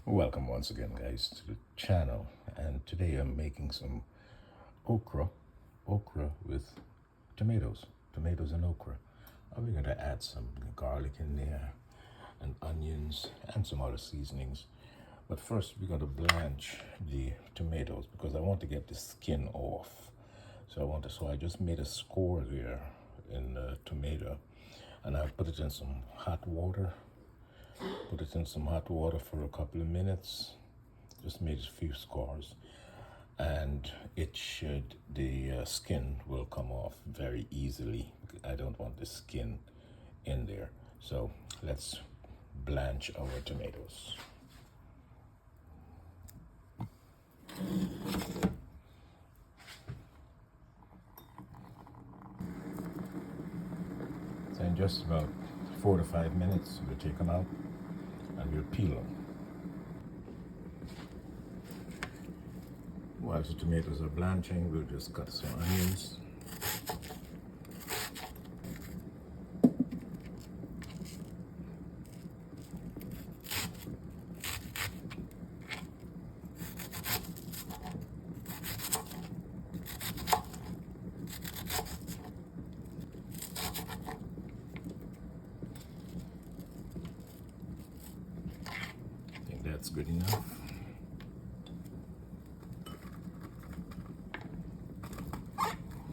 Welcome once again, guys, to the channel. And today I'm making some okra with tomatoes and okra. And we're going to add some garlic in there and onions and some other seasonings. But first we're going to blanch the tomatoes because I want to get the skin off. So I just made a score there in the tomato, and I put it in some hot water. Put it in some hot water for a couple of minutes. Just made a few scores, and the skin will come off very easily. I don't want the skin in there. So let's blanch our tomatoes. So in just about 4 to 5 minutes, we'll take them out and we'll peel them. While the tomatoes are blanching, we'll just cut some onions. I think that's good enough.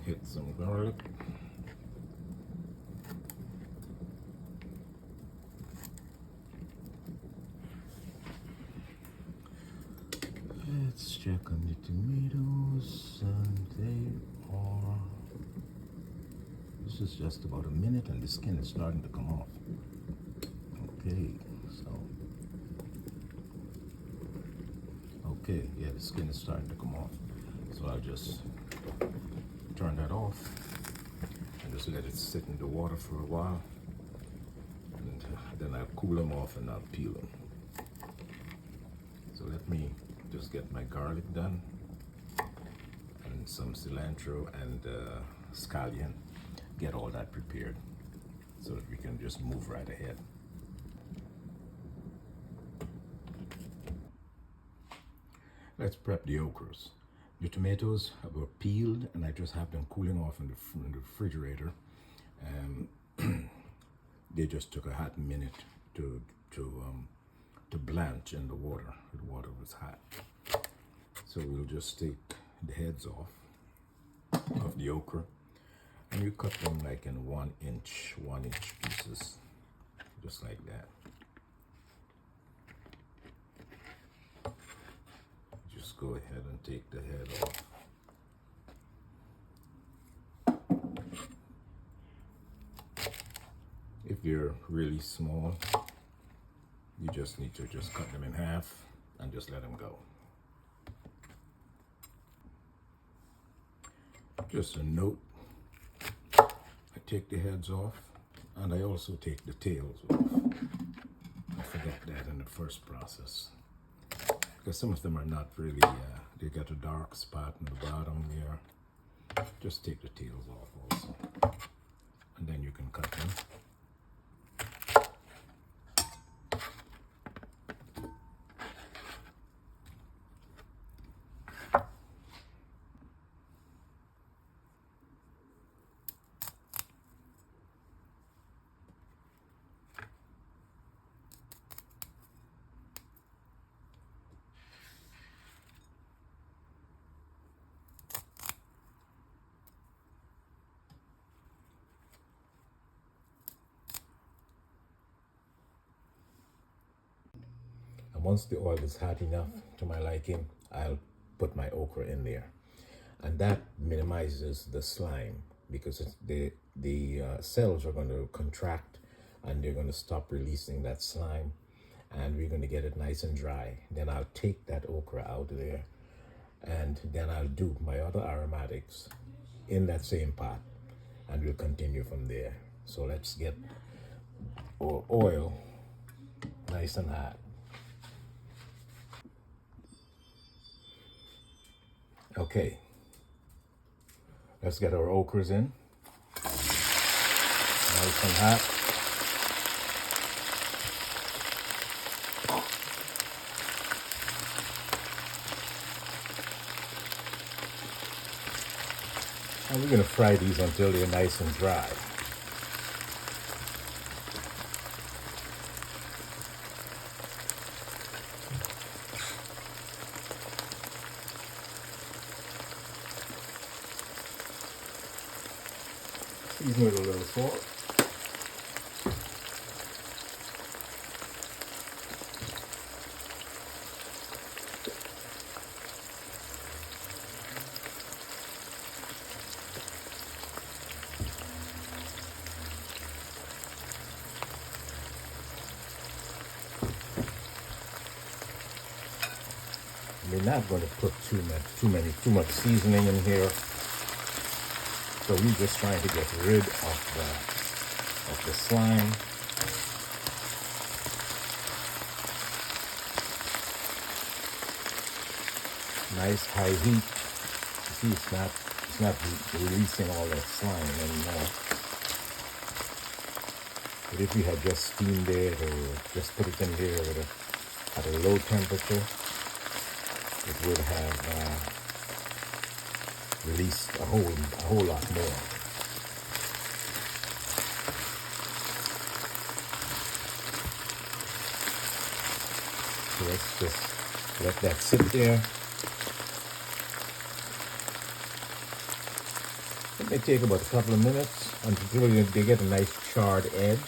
Hit some garlic. Let's check on the tomatoes, and they are, this is just about a minute and the skin is starting to come off. Okay, yeah, the skin is starting to come off. So I'll just turn that off and just let it sit in the water for a while, and then I'll cool them off and I'll peel them. So let me just get my garlic done and some cilantro and scallion. Get all that prepared so that we can just move right ahead. Let's prep the ochros. The tomatoes were peeled and I just have them cooling off in the refrigerator. They just took a hot minute to blanch in the water. The water was hot. So we'll just take the heads off of the okra, and we cut them like in 1 inch pieces, just like that. Just go ahead and take the head off. If they're really small, you just need to just cut them in half and just let them go. Just a note, I take the heads off and I also take the tails off. I forgot that in the first process, because some of them are not really, they got a dark spot in the bottom there. Just take the tails off also, and then you can cut them. Once the oil is hot enough to my liking, I'll put my okra in there, and that minimizes the slime, because the cells are going to contract and they're going to stop releasing that slime, and we're going to get it nice and dry. Then I'll take that okra out of there, and then I'll do my other aromatics in that same pot, and we'll continue from there. So let's get our oil nice and hot. Okay, let's get our ochras in, nice and hot. going to fry these until they're nice and dry. Season with a little salt. We're not going to put too much seasoning in here. So we're just trying to get rid of the slime. Nice high heat. You see, it's not releasing all that slime anymore. But if you had just steamed it or just put it in here at a low temperature, it would have released a whole lot more. So let's just let that sit there. It may take about a couple of minutes until they get a nice charred edge.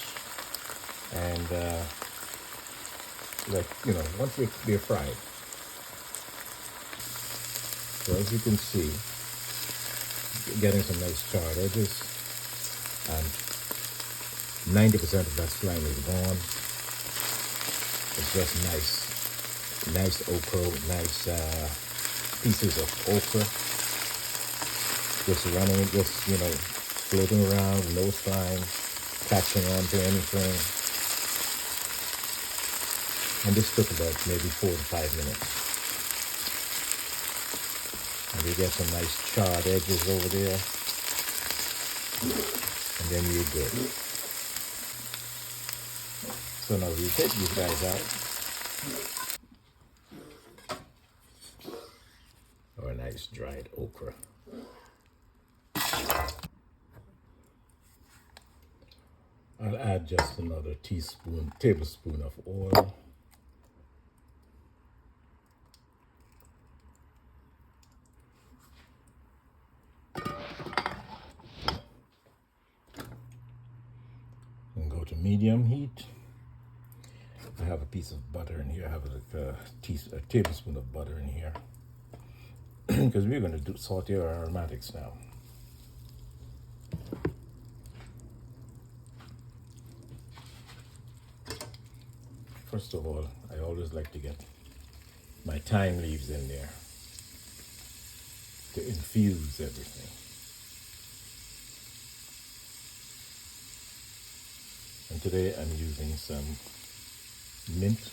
And once they're fried. So as you can see, getting some nice charred edges, and 90% of that slime is gone. It's just nice ochro, nice pieces of okra, just running, floating around, no slime, catching on to anything. And this took about maybe 4 to 5 minutes. And you get some nice charred edges over there. And then you're good. So now we take these guys out. Or a nice dried okra. I'll add just another tablespoon of oil. To medium heat. I have a piece of butter in here. I have a tablespoon of butter in here because we're going to saute our aromatics now. First of all, I always like to get my thyme leaves in there to infuse everything. And today I'm using some mint.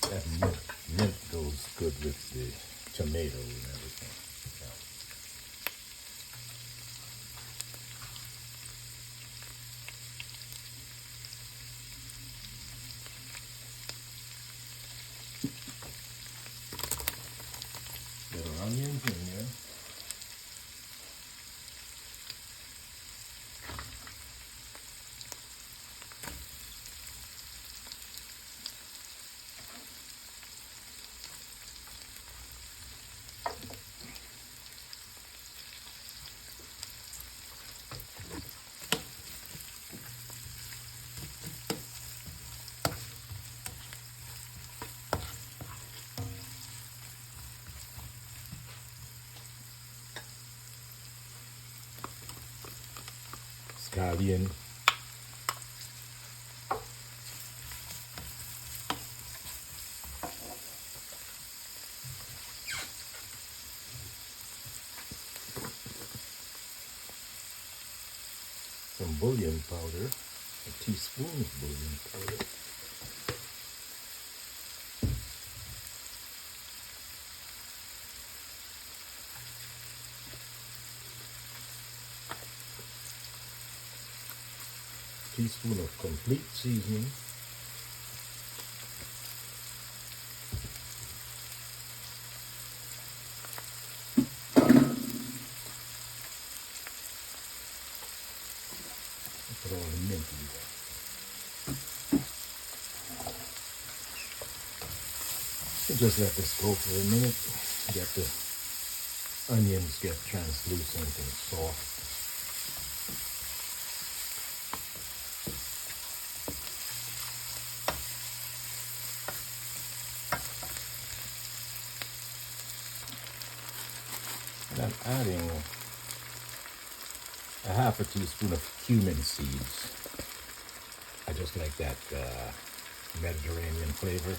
That mint goes good with the tomato and everything. Yeah. Little onions in there. Scallion. Some bullion powder, a teaspoon of bullion powder. Teaspoon of complete seasoning. Put all the mint in there. So just let this go for a minute. Get the onions get translucent and soft. And I'm adding a half a teaspoon of cumin seeds. I just like that Mediterranean flavor.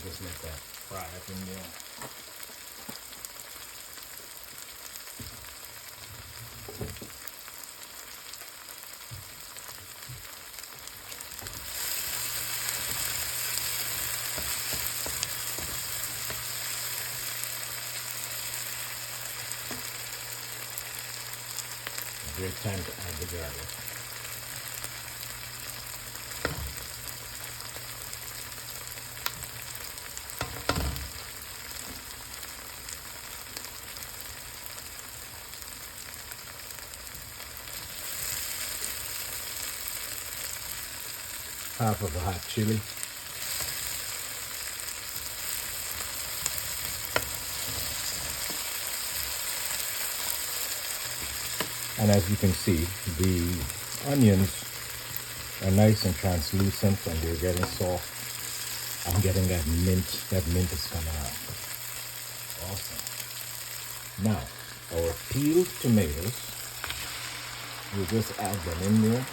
Just let that fry up in there. A great time to add the garlic. Half of a hot chili. And as you can see, the onions are nice and translucent and they're getting soft. I'm getting that mint. That mint is coming out. Awesome. Now, our peeled tomatoes, we'll just add them in there.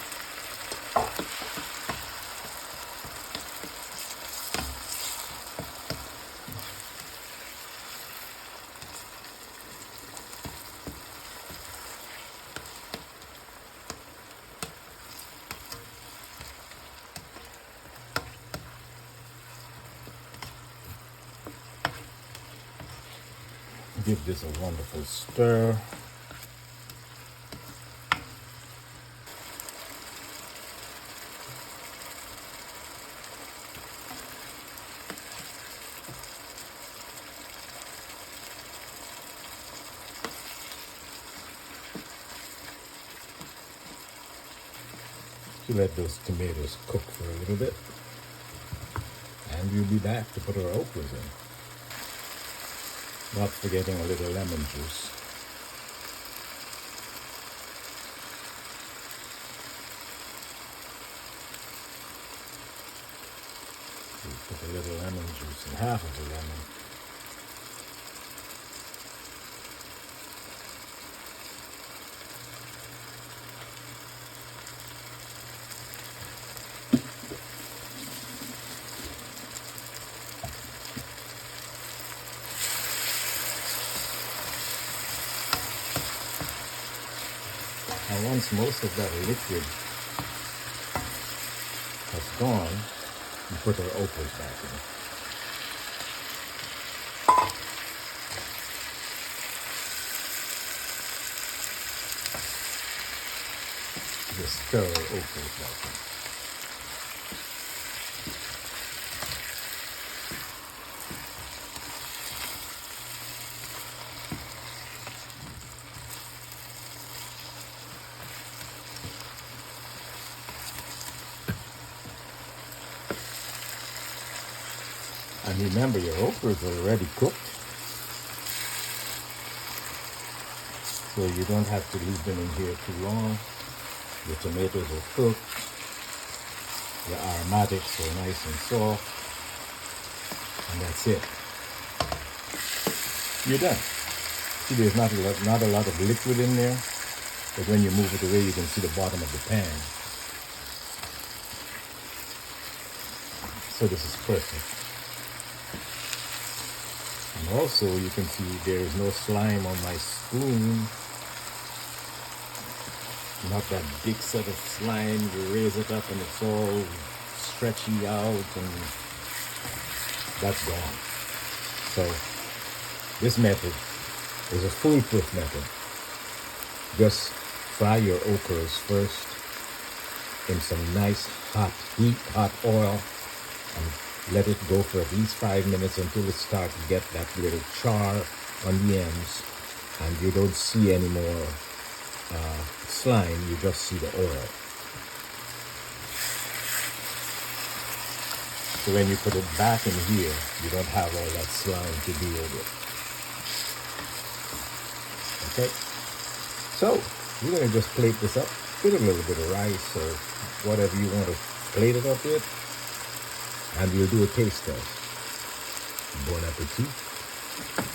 Give this a wonderful stir. To let those tomatoes cook for a little bit. And we'll be back to put our ochros in. Not forgetting a little lemon juice. We'll put a little lemon juice in, half of a lemon. And once most of that liquid has gone, we put our ochros back in. Just stir our ochros back in. And remember, your ochros are already cooked, so you don't have to leave them in here too long. Your tomatoes are cooked, your aromatics are nice and soft, and that's it. You're done. See, there's not a lot of liquid in there, but when you move it away, you can see the bottom of the pan. So this is perfect. And also, you can see there is no slime on my spoon. Not that big set of slime. You raise it up and it's all stretchy out and that's gone. So this method is a foolproof method. Just fry your ochros first in some nice hot oil and let it go for at least 5 minutes until it starts to get that little char on the ends and you don't see any more slime, you just see the oil. So when you put it back in here, you don't have all that slime to deal with. Okay? So, you're going to just plate this up with a little bit of rice or whatever you want to plate it up with. And we'll do a taste test. Bon appetit.